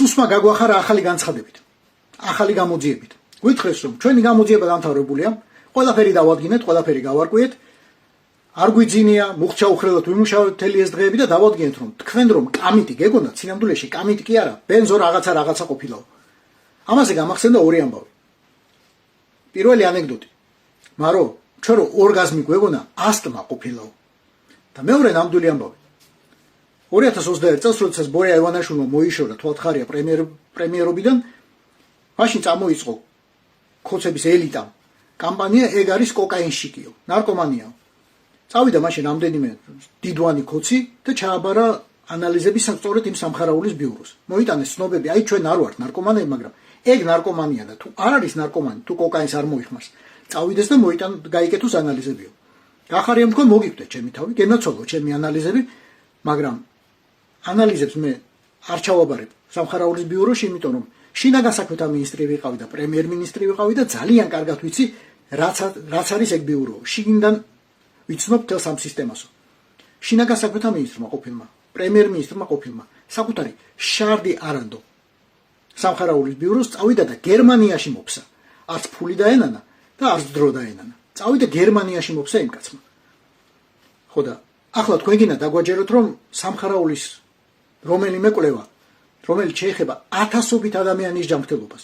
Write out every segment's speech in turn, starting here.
სუსმა გაგვახარა ახალი განცხადებით, ახალი გამოძიებით. გითხრეს რომ ჩვენი გამოძიება დამთავრებულია, ყველაფერი დავადგინეთ, ყველაფერი გავარკვიეთ. არ გვიძინია მუხჩა უხრელად ვიმუშავეთ მთელი ეს დღეები და დავადგინეთ რომ თქვენ რომ კამიტი გეგონათ, სინამდვილეში კამიტი კი არა, ბენზო რაღაცა ყოფილაო. ამაზე გამახსენდა ორი ამბავი. პირველი ანეკდოტი. მარო, ჩვენ რომ ორგაზმი გვეგონა, ასტმა ყოფილაო. და მეორე ნამდვილი ამბავი. 2021 წელს, როდესაც ბორია ივანაშვილმა მოიშორა თვალთხარია პრემიერობიდან, მაშინ წამოიწყო ქოცების ელიტამ კამპანია ეგ არის კოკაინშიკიო, ნარკომანიაო. წავიდა მაშინ რამდენიმე დიდვანი ქოცი და ჩააბარა ანალიზების სწორედ იმ სამხარაულის ბიუროს. მოიტანეს ცნობები, აი ჩვენ არ ვართ ნარკომანები, მაგრამ ეგ ნარკომანია და თუ არ არის ნარკომანი, თუ კოკაინს არ მოიხმარს, წავიდეს და გაიკეთოს ანალიზებიო. გახარია თქვენ მოგიკვდეთ ჩემი თავი, გენაცვალო ჩემი ანალიზები, მაგრამ ანალიზებს მე არ ჩავაბარებ სამხარაულის ბიუროში, იმიტომ რომ შინაგან საქმეთა მინისტრი ვიყავი და პრემიერ-მინისტრი ვიყავი და ძალიან კარგად ვიცი რაც არის ეგ ბიურო. შიგნიდან ვიცნობ თელ სამ სისტემასო. შინაგან საქმეთა მინისტრმა ყოფილმა, პრემიერ-მინისტრმა ყოფილმა, საკუთარი შარდი არანდო სამხარაულის ბიუროს წავიდა და გერმანიაში მოფსა. არც ფული დაენანა და არც დრო დაენანა. წავიდა გერმანიაში მოფსა იმ კაცმა. ხო და ახლა თქვენ გინდა დაგვაჯეროთ რომ სამხარაულის რომელიმე კვლევა, რომელიც შეეხება ათასობით ადამიანის ჯანმრთელობას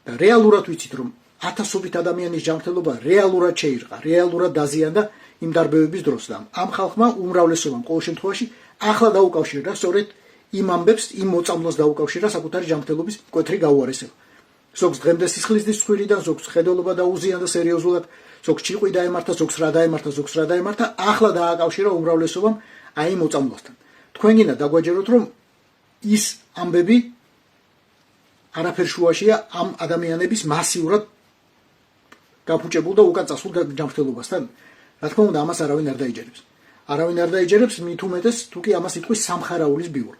და რეალურად ვიცით რომ ათასობით ადამიანის ჯანმრთელობა რეალურად შეირყა, რეალურად დაზიანდა იმ დარბევების დროს და ამ ხალხმა უმრავლესობამ ყოველ შემთხვევაში ახლა დაუკავშირა სწორედ იმ ამბებს, იმ მოწამვლას დაუკავშირა საკუთარი ჯანმრთელობის მკვეთრი გაუარესება. ზოგს დღემდე სისხლისძის ცხვირიდან, ზოგს ხედელობა დაუზიანდა სერიოზულად, ზოგს ჭიყვი დაემართა, ზოგს რა დაემართა, ახლა დააკავშირა უმრავლესობამ აი იმ მოწამვლასთან. თქვენ გინდა დაგვაჯეროთ რომ ის ამბები არაფერ შუაშია ამ ადამიანების მასიურად გაფუჭებულ და უკან წასულ ჯანმრთელობასთან. რა თქმა უნდა, ამას არავინ არ დაიჯერებს. არავინ არ დაიჯერებს, მით უმეტეს თუ კი ამას იტყვის სამხარაულის ბიურო.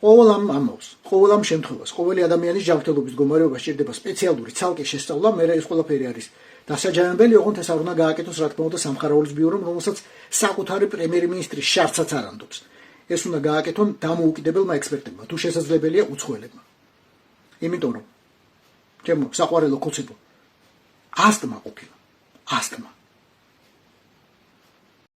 ყოველ ამ ამბავს, ყოველ ამ შემთხვევას, ყოველი ადამიანის ჯანმრთელობის მდგომარეობა სჭირდება სპეციალური ცალკე შესწავლა, მე ეს ყველაფერი არის დასაჯამებელი, ოღონდ ეს არ უნდა გააკეთოს რა თქმა უნდა სამხარაულის ბიურომ, რომელსაც საკუთარი პრემიერ-მინისტრის შარდსაც არ ანდობს. ეს უნდა გააკეთონ დამოუკიდებელმა ექსპერტებმა, თუ შესაძლებელია უცხოელებმა. იმიტომ რომ ჩემო საყვარელო ქოცებო, ასტმა ყოფილა, ასტმა.